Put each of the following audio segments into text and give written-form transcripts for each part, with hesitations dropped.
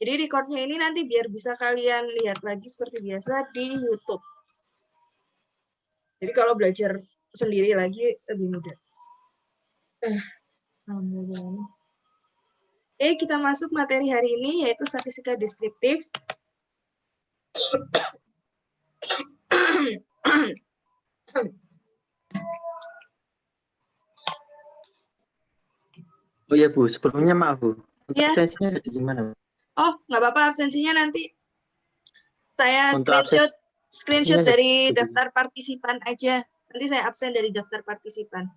Jadi recordnya ini nanti biar bisa kalian lihat lagi seperti biasa di YouTube. Jadi kalau belajar sendiri lagi lebih mudah. Oke, kita masuk materi hari ini yaitu statistika deskriptif. Oh iya Bu, sebelumnya maaf Bu. Untuk Ya. absensinya gimana? Oh, nggak apa-apa, absensinya nanti saya Untuk screenshot dari jadi... daftar partisipan aja. Nanti saya absen dari daftar partisipan.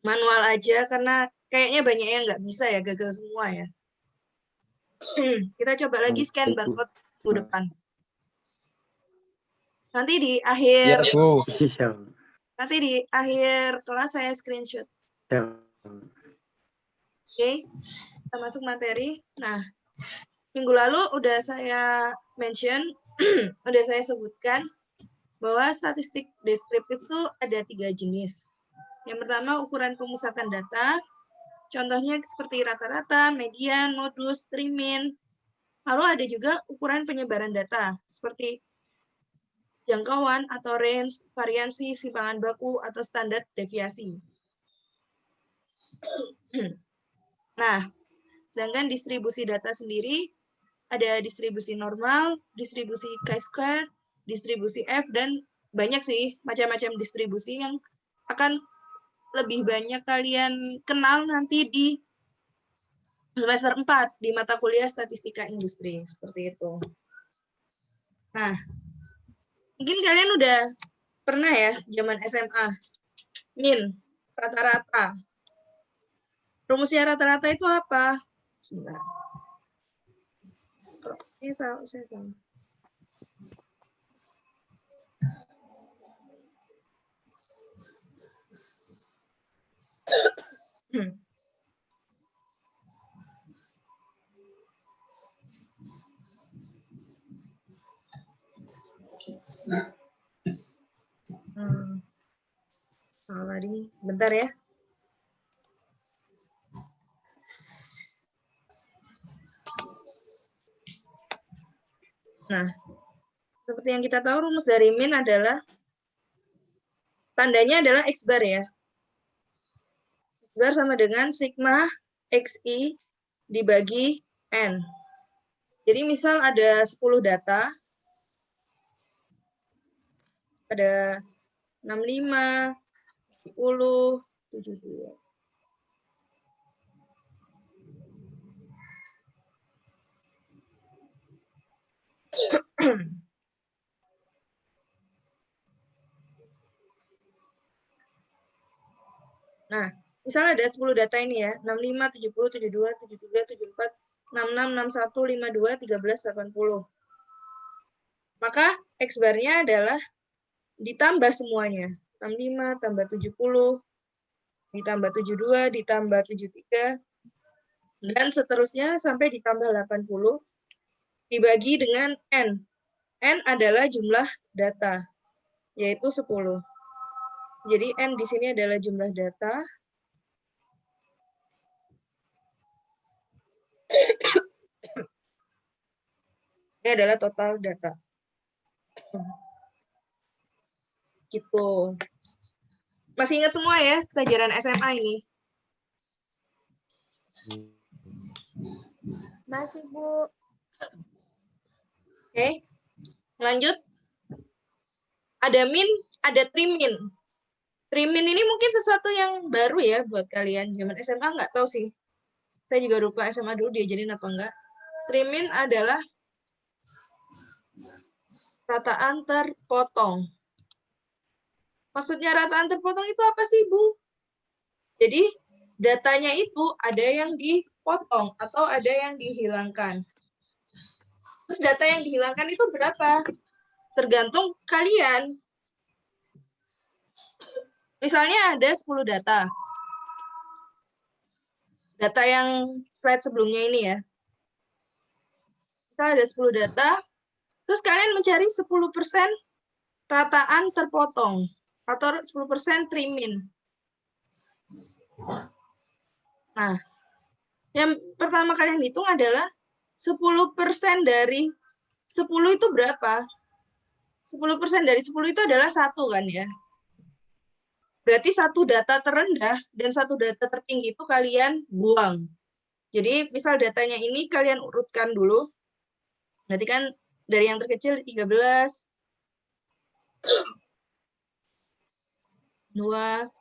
Manual aja, karena kayaknya banyak yang nggak bisa ya, gagal semua ya. Kita coba lagi scan barcode Bu depan. Nanti di akhir nanti di akhir kelas saya screenshot. Oke, kita masuk materi. Nah, minggu lalu udah saya mention, udah saya sebutkan bahwa statistik deskriptif itu ada 3 jenis. Yang pertama ukuran pemusatan data, contohnya seperti rata-rata, median, modus, trimin. Lalu ada juga ukuran penyebaran data, seperti jangkauan atau range, variansi, simpangan baku, atau standar deviasi. Nah, sedangkan distribusi data sendiri ada distribusi normal, distribusi chi-square, distribusi F, dan banyak sih macam-macam distribusi yang akan lebih banyak kalian kenal nanti di semester 4 di mata kuliah statistika industri, seperti itu. Nah, mungkin kalian udah pernah ya zaman SMA, min, rata-rata. Rumusnya rata-rata itu apa? Sebentar. Ini saya salah. Salah ini, bentar ya. Nah, seperti yang kita tahu rumus dari min adalah tandanya adalah X bar ya. X bar sama dengan sigma XI dibagi N. Jadi misal ada 10 data, ada 65, 10, 72. Nah, misalnya ada 10 data ini ya, 65, 70, 72, 73, 74, 66, 61, 52, 13, 80. Maka X bar-nya adalah ditambah semuanya. 65 tambah 70, ditambah 72, ditambah 73, dan seterusnya sampai ditambah 80, dibagi dengan N. N adalah jumlah data, yaitu 10. Jadi N di sini adalah jumlah data. Ini adalah total data. Gitu. Masih ingat semua ya pelajaran SMA ini? Masih, Bu. Oke. Lanjut. Ada min, ada trimin. Trimin ini mungkin sesuatu yang baru ya buat kalian. Zaman SMA nggak tahu sih. Saya juga lupa SMA dulu diajarin apa enggak. Trimin adalah rataan terpotong. Maksudnya rataan terpotong itu apa sih, Bu? Jadi, datanya itu ada yang dipotong atau ada yang dihilangkan. Terus data yang dihilangkan itu berapa? Tergantung kalian. Misalnya ada 10 data. Data yang slide sebelumnya ini ya. Misalnya ada 10 data, terus kalian mencari 10% rataan terpotong atau 10% trimin. Nah, yang pertama kalian hitung adalah 10% dari 10 itu berapa? 10% dari 10 itu adalah 1 kan ya. Berarti satu data terendah dan satu data tertinggi itu kalian buang. Jadi misal datanya ini kalian urutkan dulu. Berarti kan dari yang terkecil 13, 2,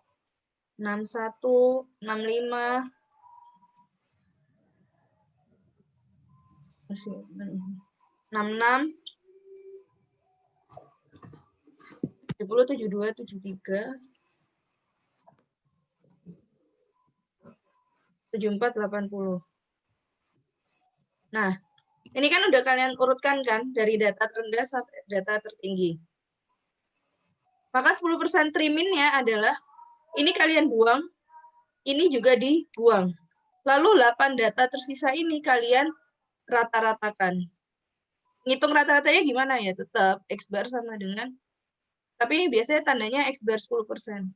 61, 65, 66, 70, 72, 73, 74, 80. Nah, ini kan udah kalian urutkan kan dari data terendah sampai data tertinggi. Maka 10% triminnya adalah ini kalian buang, ini juga dibuang. Lalu 8 data tersisa ini kalian rata-ratakan. Ngitung rata-ratanya gimana ya? Tetap X bar sama dengan, tapi ini biasanya tandanya X bar 10%.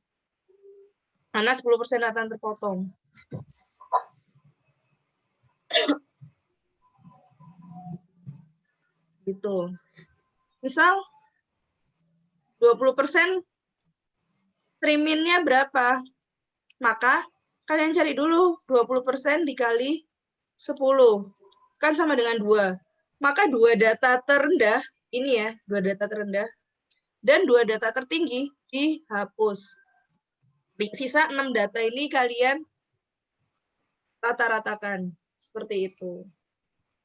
Karena 10% akan terpotong. Gitu. Misal 20% triminnya berapa? Maka kalian cari dulu 20% dikali 10. Kan sama dengan 2. Maka 2 data terendah, ini ya, 2 data terendah, dan 2 data tertinggi dihapus. Sisa 6 data ini kalian rata-ratakan. Seperti itu.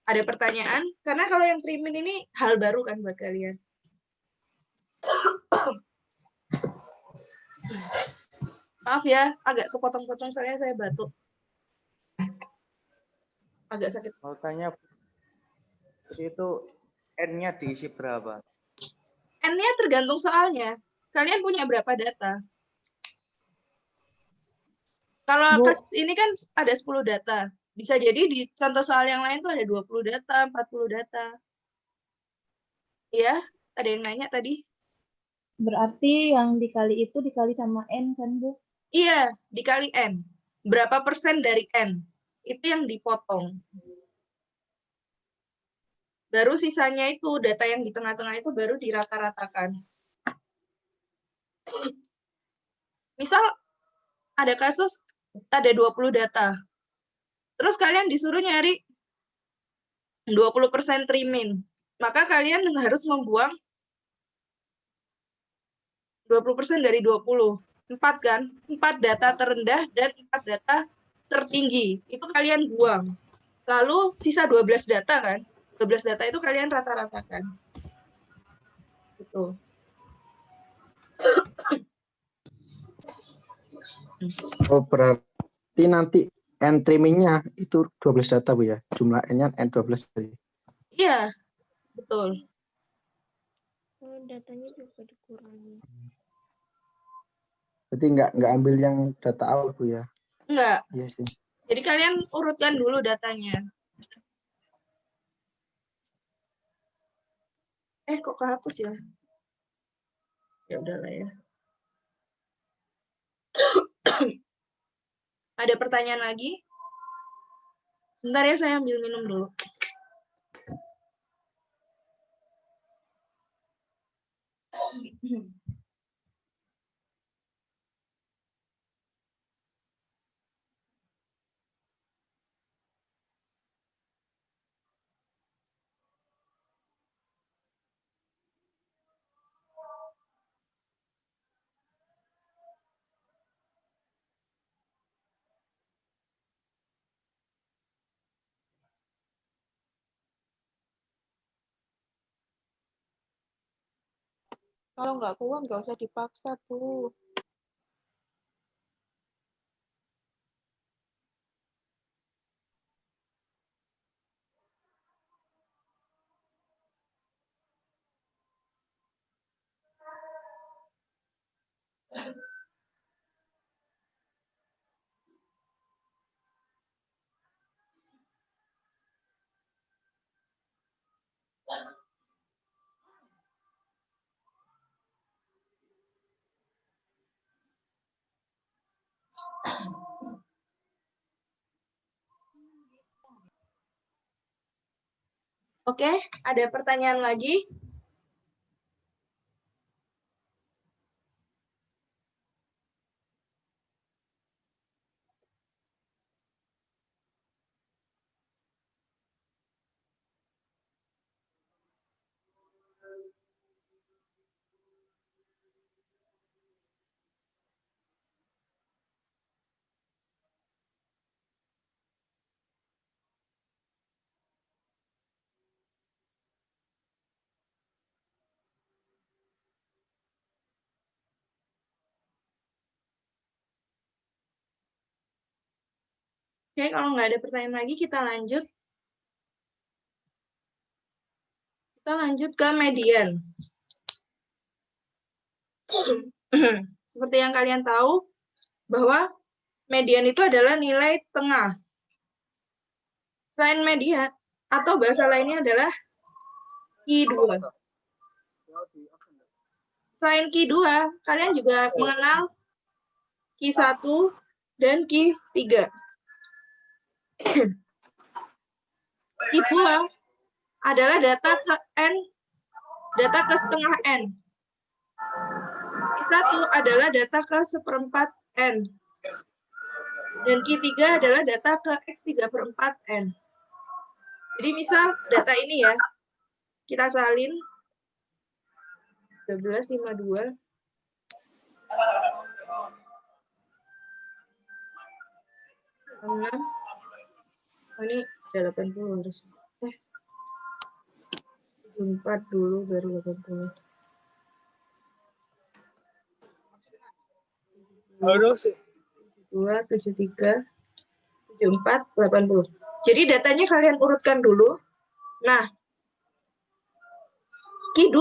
Ada pertanyaan? Karena kalau yang trimin ini hal baru kan buat kalian. Maaf ya, agak kepotong-potong soalnya saya batuk. Agak sakit. Mau tanya, itu N-nya diisi berapa? N-nya tergantung soalnya. Kalian punya berapa data? Kalau kasus ini kan ada 10 data. Bisa jadi di contoh soal yang lain tuh ada 20 data, 40 data. Ya, ada yang nanya tadi? Berarti yang dikali itu dikali sama N kan, Bu? Iya, dikali N. Berapa persen dari N? Itu yang dipotong. Baru sisanya itu, data yang di tengah-tengah itu baru dirata-ratakan. Misal ada kasus, ada 20 data. Terus kalian disuruh nyari 20% trimin. Maka kalian harus membuang 20% dari 20. 4 kan? 4 data terendah dan 4 data tertinggi. Itu kalian buang. Lalu sisa 12 data kan? 12 data itu kalian rata-ratakan. Gitu. Oh, berarti nanti N trimmingnya itu 12 data, Bu ya? Jumlah N-nya N12 tadi. Iya, betul. Datanya juga dikurangi. Berarti nggak ambil yang data awal, Bu ya? Enggak. Iya sih. Jadi kalian urutkan dulu datanya. Kok kehapus ya? Ya udahlah ya. Ada pertanyaan lagi? Sebentar ya, saya ambil minum dulu. Kalau nggak kuat, nggak usah dipaksa, Bu. Oke, ada pertanyaan lagi? Oke, kalau nggak ada pertanyaan lagi, kita lanjut. Kita lanjut ke median. Seperti yang kalian tahu, bahwa median itu adalah nilai tengah. Selain median, atau bahasa lainnya adalah Q2. Selain Q2, kalian juga mengenal Q1 dan Q3. Q2 adalah data ke N, data ke setengah N. Q1 adalah data ke seperempat N. Dan Q3 adalah data ke X3/4 N. Jadi misal data ini ya, kita salin 12,52. Oh, ini 80 harus. 74 dulu baru 80. Harus 2, 73, 74, 80. Jadi datanya kalian urutkan dulu. Nah, Q2,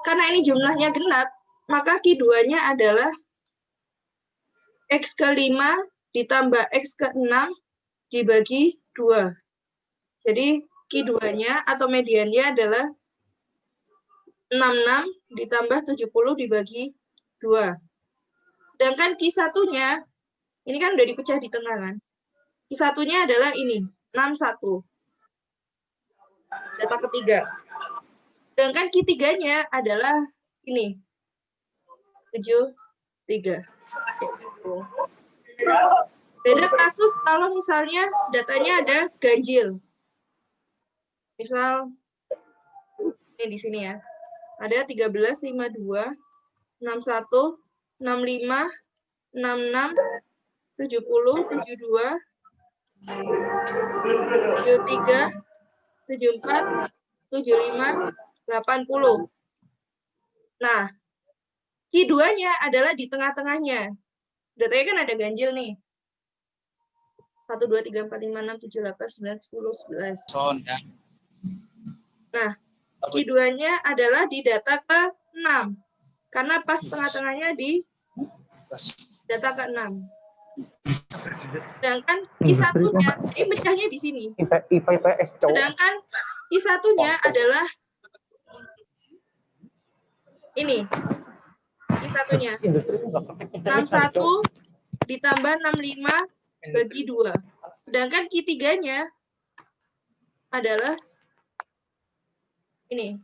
karena ini jumlahnya genap, maka Q2-nya adalah X ke 5 ditambah X ke 6 dibagi 2. Jadi Q2-nya atau mediannya adalah 66 ditambah 70 dibagi 2. Sedangkan Q1-nya, ini kan udah dipecah di tengah kan. Q1-nya adalah ini, 61. Data ketiga. Sedangkan Q3-nya adalah ini, 73. Beda kasus kalau misalnya datanya ada ganjil. Misal, ini di sini ya. Ada 13, 52, 61, 65, 66, 70, 72, 73, 74, 75, 80. Nah, Q2-nya adalah di tengah-tengahnya. Datanya kan ada ganjil nih. 1, 2, 3, 4, 5, 6, 7, 8, 9, 10, 11. Nah, Q2-nya adalah di data ke-6. Karena pas tengah-tengahnya di data ke-6. Sedangkan Q1-nya, ini pecahnya di sini. Sedangkan Q1-nya adalah ini. Q1-nya. 61 ditambah 65 bagi 2. Sedangkan Q3-nya adalah ini.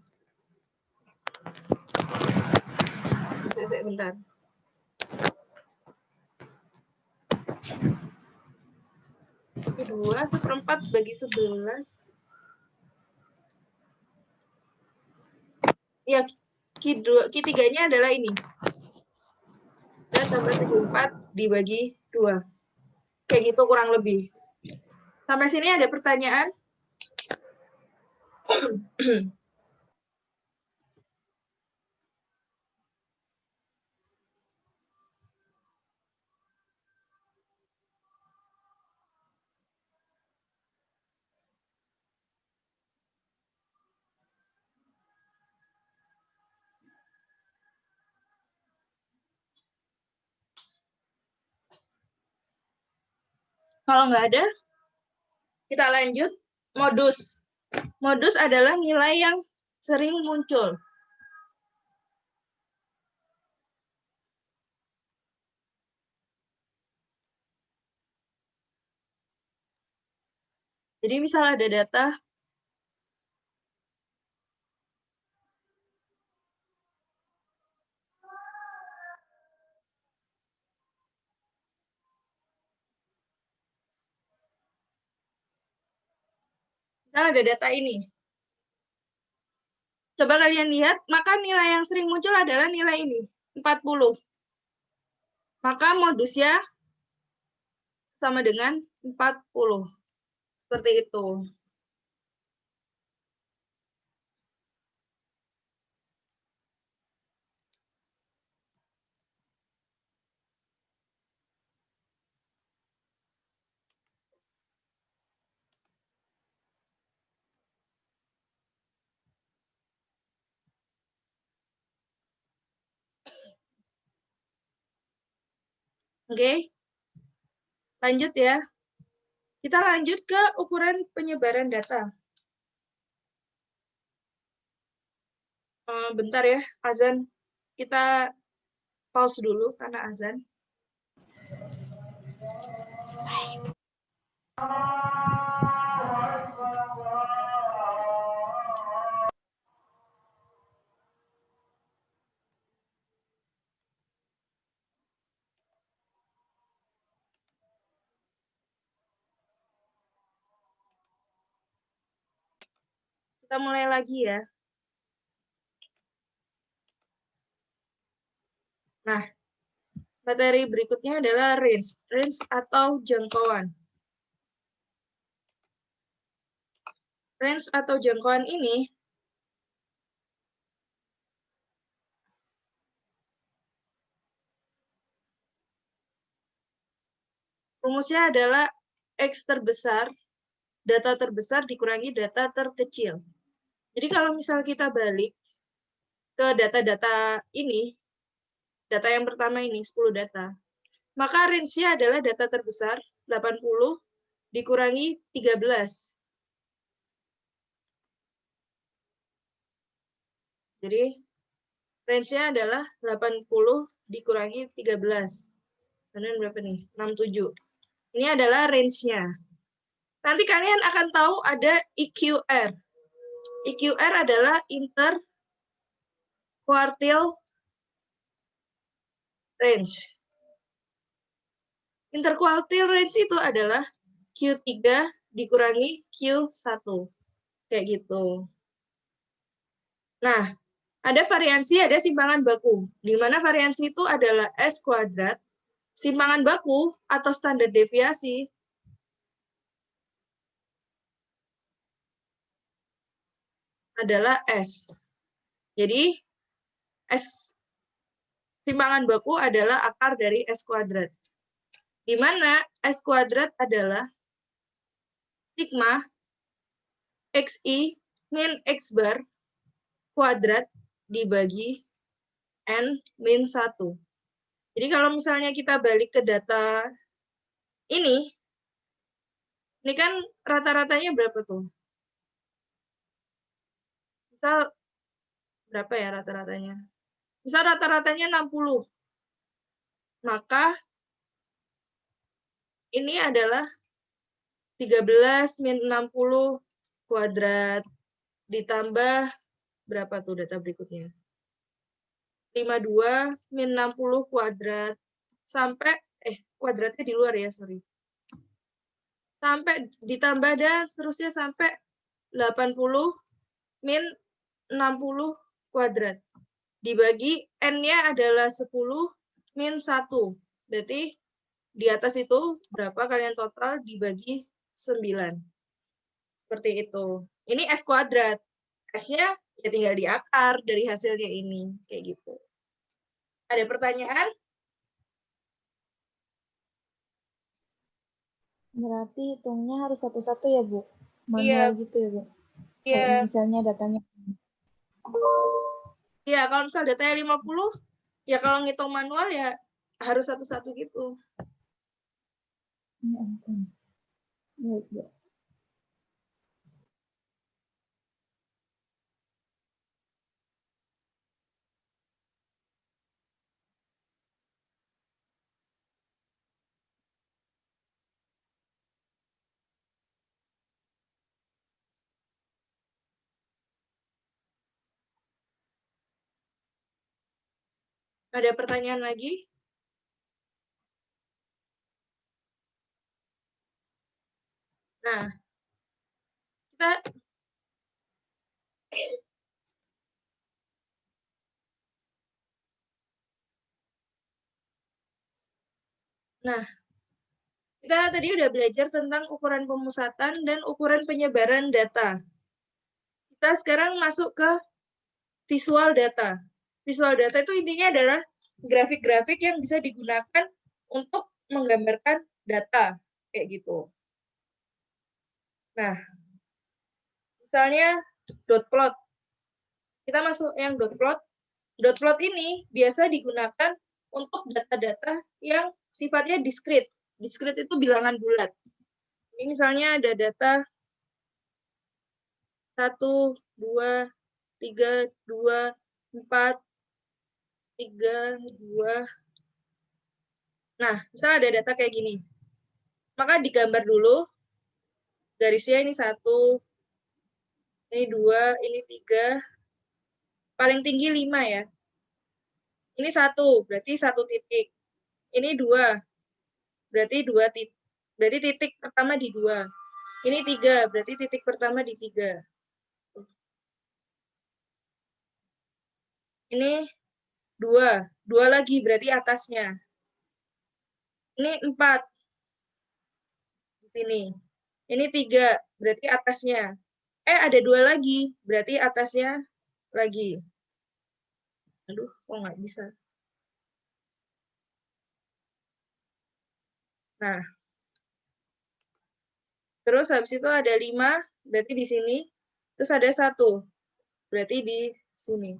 Bentar. Q2 seperempat bagi 11. Ya, Q3-nya adalah ini. Dan tambah 74 dibagi 2. Kayak gitu kurang lebih. Sampai sini ada pertanyaan? Kalau nggak ada, kita lanjut. Modus. Modus adalah nilai yang sering muncul. Jadi misal ada data Misalnya ada data ini. Coba kalian lihat, maka nilai yang sering muncul adalah nilai ini, 40. Maka modusnya sama dengan 40. Seperti itu. Oke, lanjut ya. Kita lanjut ke ukuran penyebaran data. Bentar ya, azan. Kita pause dulu karena azan. Kita mulai lagi ya. Nah, materi berikutnya adalah range. Range atau jangkauan. Range atau jangkauan ini rumusnya adalah X terbesar, data terbesar dikurangi data terkecil. Jadi kalau misal kita balik ke data-data ini, data yang pertama ini, 10 data, maka range-nya adalah data terbesar, 80, dikurangi 13. Jadi, range-nya adalah 80 dikurangi 13. Kemudian berapa nih? 67. Ini adalah range-nya. Nanti kalian akan tahu ada EQR. EQR adalah interquartile range. Interquartile range itu adalah Q3 dikurangi Q1. Kayak gitu. Nah, ada variansi, ada simpangan baku. Di mana variansi itu adalah S kuadrat. Simpangan baku atau standar deviasi adalah S. Jadi, S simpangan baku adalah akar dari S kuadrat. Di mana S kuadrat adalah sigma XI min X bar kuadrat dibagi N min 1. Jadi kalau misalnya kita balik ke data ini kan rata-ratanya berapa tuh? Misal berapa ya rata-ratanya? Misal rata-ratanya 60. Maka ini adalah 13 min 60 kuadrat ditambah berapa tuh data berikutnya? 52 min 60 kuadrat sampai kuadratnya di luar ya, sorry. Sampai ditambah dan seterusnya sampai 80 min 60 kuadrat. Dibagi N-nya adalah 10 min 1. Berarti di atas itu berapa kalian total dibagi 9. Seperti itu. Ini S kuadrat. S-nya ya tinggal di akar dari hasilnya ini. Kayak gitu. Ada pertanyaan? Berarti hitungnya harus satu-satu ya, Bu? Iya. Manual gitu ya, Bu? Iya. Kayak misalnya datanya. Iya, kalau misal datanya 50, ya kalau ngitung manual ya harus satu-satu gitu. Ya ampun. Baik, Bu. Ada pertanyaan lagi? Nah, kita kita kita tadi udah belajar tentang ukuran pemusatan dan ukuran penyebaran data. Kita sekarang masuk ke visual data. Visual data itu intinya adalah grafik-grafik yang bisa digunakan untuk menggambarkan data, kayak gitu. Nah, misalnya dot plot. Kita masuk yang dot plot. Dot plot ini biasa digunakan untuk data-data yang sifatnya diskrit. Diskrit itu bilangan bulat. Ini misalnya ada data 1, 2, 3, 2, 4, 3, 2. Nah, misalnya ada data kayak gini. Maka digambar dulu. Garisnya ini 1, ini 2, ini 3. Paling tinggi 5 ya. Ini 1, berarti 1 titik. Ini 2, berarti 2 titik. Berarti titik pertama di 2. Ini 3, berarti titik pertama di 3. Ini 2. 2 lagi, berarti atasnya. Ini 4. Di sini. Ini 3, berarti atasnya. Ada 2 lagi, berarti atasnya lagi. Aduh, kok nggak bisa. Nah. Terus habis itu ada 5, berarti di sini. Terus ada 1, berarti di sini.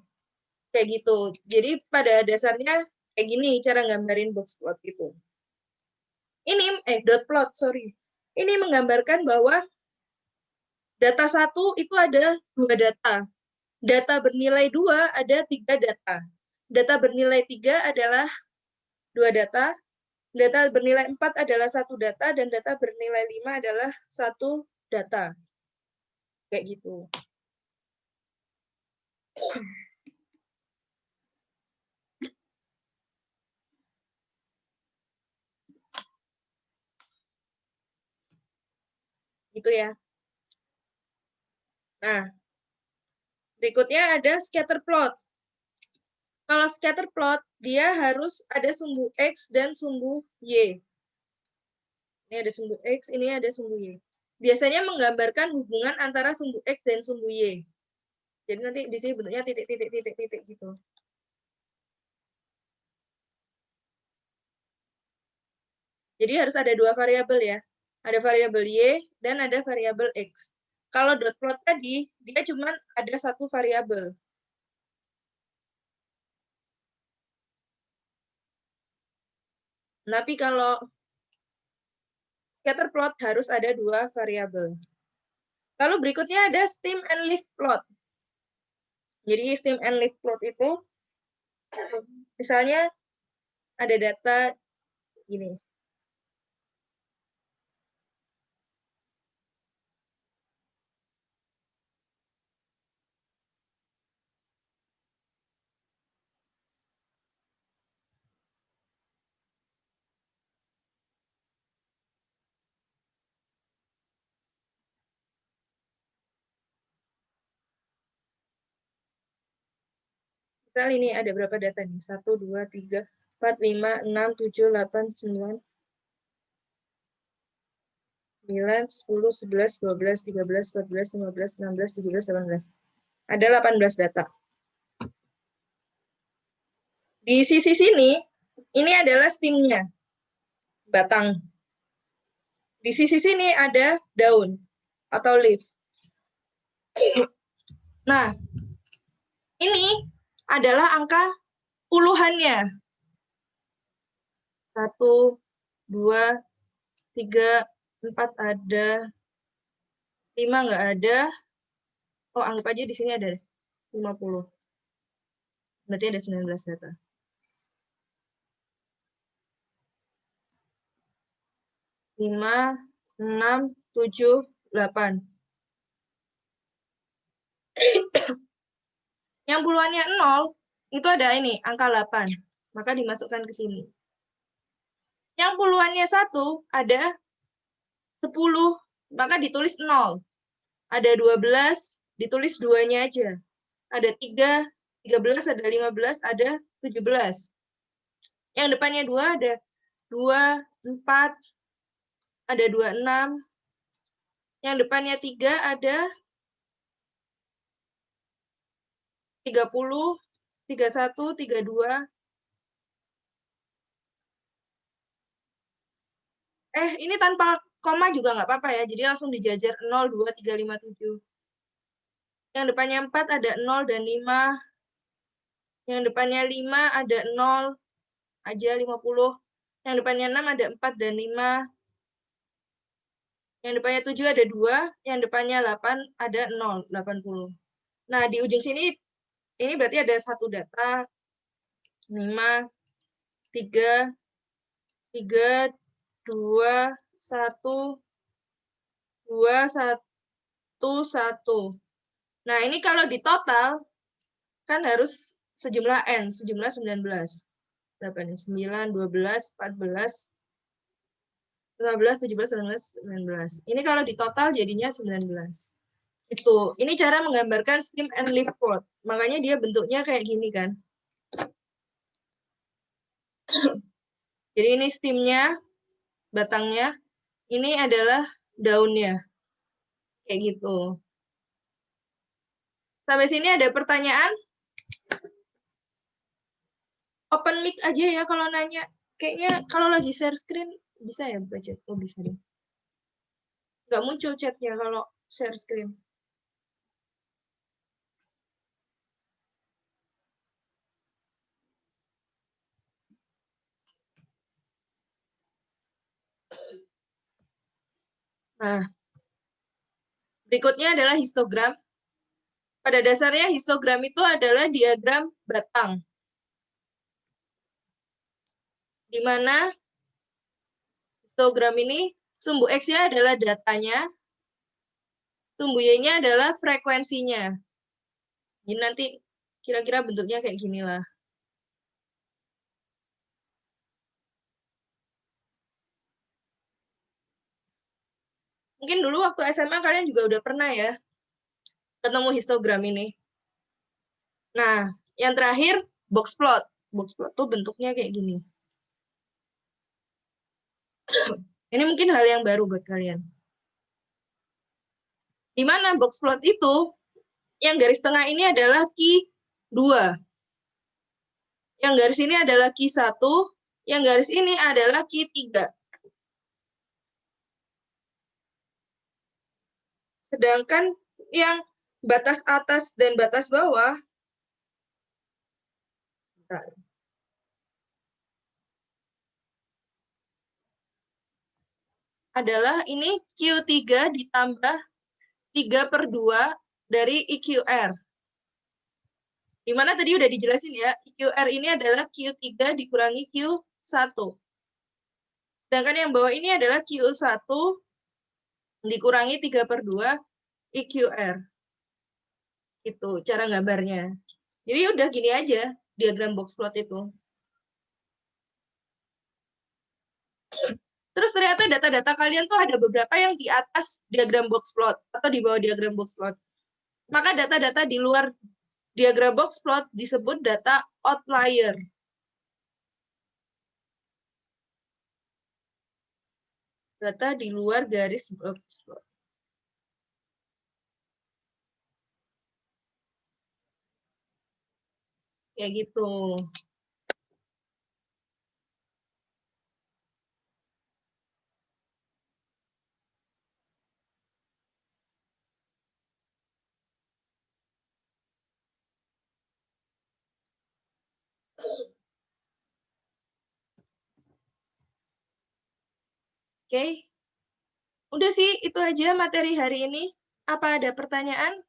Kayak gitu. Jadi pada dasarnya kayak gini cara gambarin box plot itu. Ini, dot plot, sorry. Ini menggambarkan bahwa data 1 itu ada 2 data. Data bernilai 2 ada 3 data. Data bernilai 3 adalah 2 data. Data bernilai 4 adalah 1 data. Dan data bernilai 5 adalah 1 data. Kayak gitu. Gitu ya. Nah, berikutnya ada scatter plot. Kalau scatter plot, dia harus ada sumbu X dan sumbu Y. Ini ada sumbu X, ini ada sumbu Y. Biasanya menggambarkan hubungan antara sumbu X dan sumbu Y. Jadi nanti di sini bentuknya titik-titik gitu. Jadi harus ada 2 variabel ya. Ada variabel Y dan ada variabel X. Kalau dot plot tadi, dia cuma ada 1 variabel. Tapi kalau scatter plot harus ada 2 variabel. Lalu berikutnya ada stem and leaf plot. Jadi stem and leaf plot itu, misalnya ada data gini. Misal ini ada berapa data nih? 1, 2, 3, 4, 5, 6, 7, 8, 9, 9, 10, 11, 12, 13, 14, 15, 16, 17, 18. Ada 18 data. Di sisi sini, ini adalah stemnya, batang. Di sisi sini ada daun atau leaf. Nah, ini adalah angka puluhannya. 1, 2, 3, 4 ada, 5 nggak ada. Oh, anggap aja di sini ada 50. Berarti ada 19 data. Lima, 6, 7, 8. Yang puluhannya 0, itu ada ini, angka 8. Maka dimasukkan ke sini. Yang puluhannya 1, ada 10, maka ditulis 0. Ada 12, ditulis duanya aja. Ada 3, 13, ada 15, ada 17. Yang depannya 2 ada 2, 4, ada 26. Yang depannya 3 ada 30, 31, 32. Ini tanpa koma juga nggak apa-apa ya. Jadi langsung dijajar 0, 2, 3, 5, 7. Yang depannya 4 ada 0 dan 5. Yang depannya 5 ada 0 aja 50. Yang depannya 6 ada 4 dan 5. Yang depannya 7 ada 2. Yang depannya 8 ada 0, 80. Nah, di ujung sini ini berarti ada satu data. 5, 3, 3, 2, 1, 2, 1, 1. Nah, ini kalau di total, kan harus sejumlah N, sejumlah 19. Berapa nih? 9, 12, 14, 15, 17, 18, 19. Ini kalau di total jadinya 19. Itu. Ini cara menggambarkan stem and leaf plot. Makanya dia bentuknya kayak gini kan. Jadi ini stemnya, batangnya. Ini adalah daunnya. Kayak gitu. Sampai sini ada pertanyaan? Open mic aja ya kalau nanya. Kayaknya kalau lagi share screen, bisa ya buka chat? Oh, bisa deh. Nggak muncul chatnya kalau share screen. Nah, berikutnya adalah histogram. Pada dasarnya histogram itu adalah diagram batang. Di mana histogram ini sumbu X-nya adalah datanya, sumbu Y-nya adalah frekuensinya. Jadi nanti kira-kira bentuknya kayak gini lah. Mungkin dulu waktu SMA kalian juga udah pernah ya ketemu histogram ini. Nah, yang terakhir box plot. Box plot tuh bentuknya kayak gini. Ini mungkin hal yang baru buat kalian. Di mana box plot itu, yang garis tengah ini adalah key 2. Yang garis ini adalah key 1, yang garis ini adalah key 3. Sedangkan yang batas atas dan batas bawah, bentar. Adalah ini Q3 ditambah 3/2 dari EQR. Di mana tadi udah dijelasin ya, EQR ini adalah Q3 dikurangi Q1. Sedangkan yang bawah ini adalah Q1 dikurangi 3/2 EQR. Itu cara gambarnya. Jadi udah gini aja diagram box plot itu. Terus ternyata data-data kalian tuh ada beberapa yang di atas diagram box plot atau di bawah diagram box plot. Maka data-data di luar diagram box plot disebut data outlier. Data di luar garis box plot. Kayak gitu. Oke. Udah sih, itu aja materi hari ini. Apa ada pertanyaan?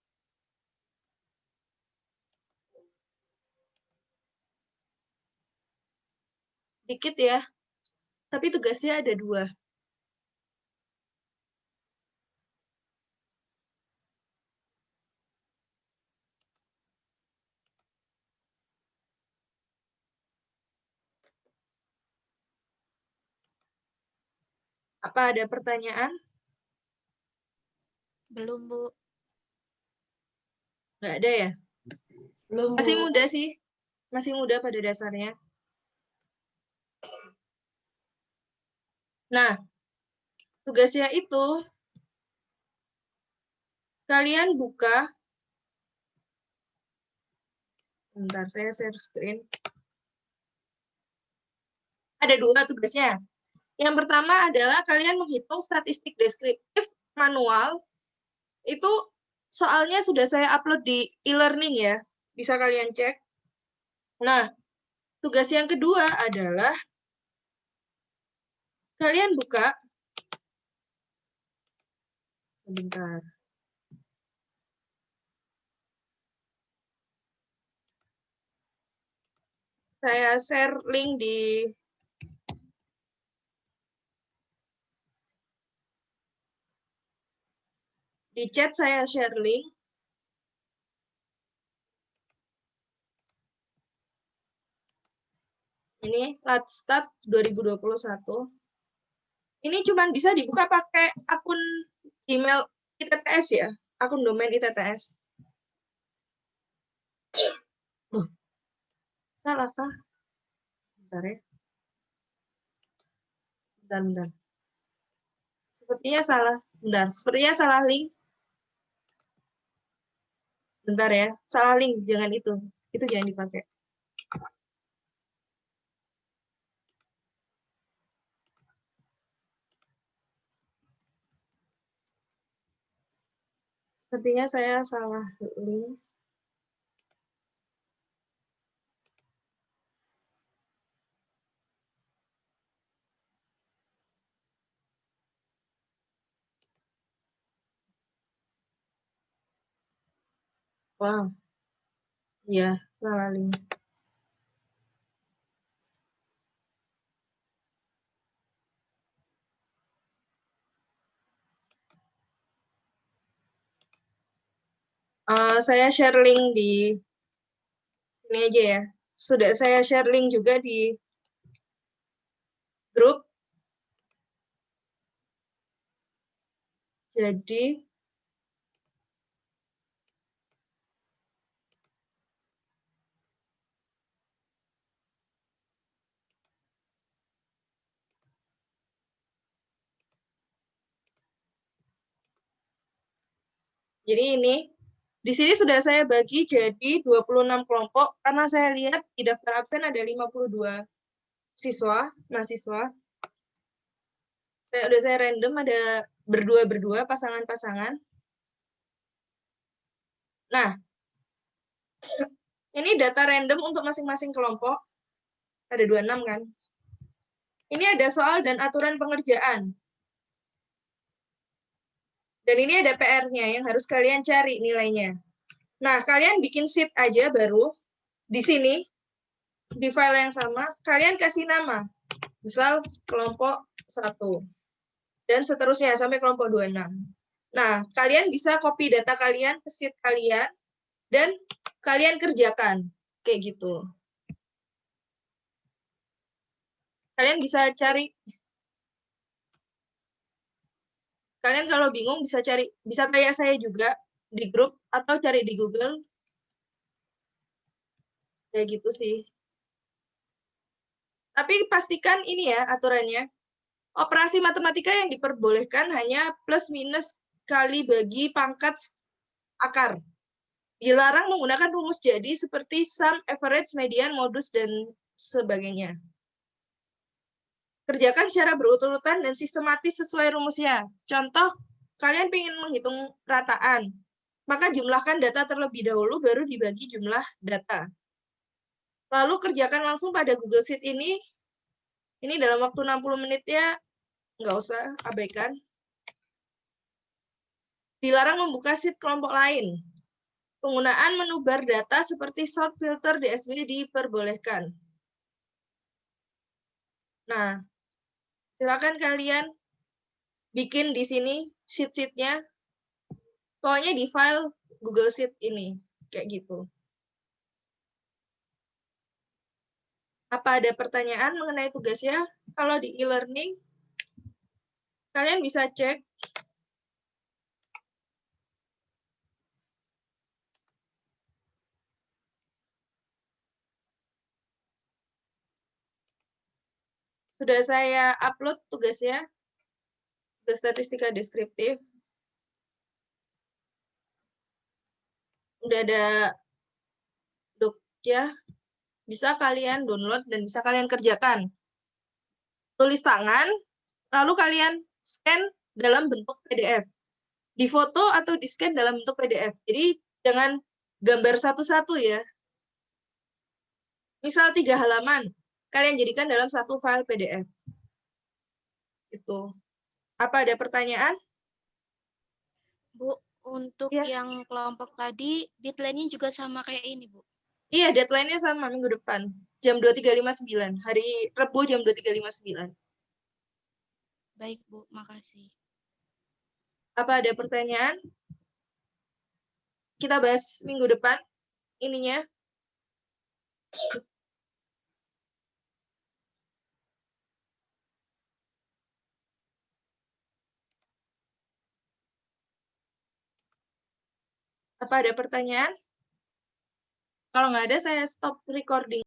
Dikit ya. Tapi tugasnya ada 2. Apa ada pertanyaan? Belum, Bu. Nggak ada ya? Belum, Masih Bu. muda sih. Masih muda pada dasarnya. Nah, tugasnya itu kalian buka. Bentar, saya share screen. Ada 2 tugasnya. Yang pertama adalah kalian menghitung statistik deskriptif manual. Itu soalnya sudah saya upload di e-learning ya. Bisa kalian cek. Nah, tugas yang kedua adalah kalian buka. Sebentar. Saya share link di chat, saya share link. Ini Latstat 2021. Ini cuma bisa dibuka pakai akun Gmail ITTS ya, akun domain ITTS. Salah kah? Bentar ya. Bentar. Sepertinya salah. Bentar, sepertinya salah link. Bentar ya, salah link, jangan itu. Itu jangan dipakai. Sepertinya saya salah link. Wow. Ya, salah link. Saya share link di sini aja ya. Sudah saya share link juga di grup. Jadi ini di sini sudah saya bagi jadi 26 kelompok karena saya lihat di daftar absen ada 52 mahasiswa. Saya random, ada berdua, pasangan-pasangan. Nah, ini data random untuk masing-masing kelompok. Ada 26 kan? Ini ada soal dan aturan pengerjaan. Dan ini ada PR-nya yang harus kalian cari nilainya. Nah, kalian bikin sheet aja baru. Di sini, di file yang sama, kalian kasih nama. Misal kelompok 1. Dan seterusnya sampai kelompok 26. Nah, kalian bisa copy data kalian ke sheet kalian, dan kalian kerjakan. Kayak gitu. Kalian bisa cari. Kalian kalau bingung bisa tanya saya juga di grup atau cari di Google. Kayak gitu sih. Tapi pastikan ini ya aturannya. Operasi matematika yang diperbolehkan hanya plus minus kali bagi pangkat akar. Dilarang menggunakan rumus jadi seperti sum, average, median, modus, dan sebagainya. Kerjakan secara berurut-urutan dan sistematis sesuai rumusnya. Contoh, kalian ingin menghitung rataan, maka jumlahkan data terlebih dahulu, baru dibagi jumlah data. Lalu kerjakan langsung pada Google Sheet ini dalam waktu 60 menit ya, nggak usah, abaikan. Dilarang membuka sheet kelompok lain. Penggunaan menu bar data seperti sort filter DSB diperbolehkan. Nah, silakan kalian bikin di sini sheet-sheetnya. Pokoknya di file Google Sheet ini. Kayak gitu. Apa ada pertanyaan mengenai tugasnya? Kalau di e-learning, kalian bisa cek. Sudah saya upload tugasnya, tugas statistika deskriptif. Udah ada ya, bisa kalian download dan bisa kalian kerjakan. Tulis tangan, lalu kalian scan dalam bentuk PDF. Di foto atau di scan dalam bentuk PDF. Jadi dengan gambar satu-satu ya. Misal 3 halaman, kalian jadikan dalam satu file PDF. Itu. Apa ada pertanyaan? Bu, untuk Ya. yang kelompok tadi, deadline-nya juga sama kayak ini, Bu. Iya, deadline-nya sama minggu depan. Jam 23.59. Hari Rabu jam 23.59. Baik, Bu. Makasih. Apa ada pertanyaan? Kita bahas minggu depan ininya. Apa ada pertanyaan? Kalau nggak ada, saya stop recording.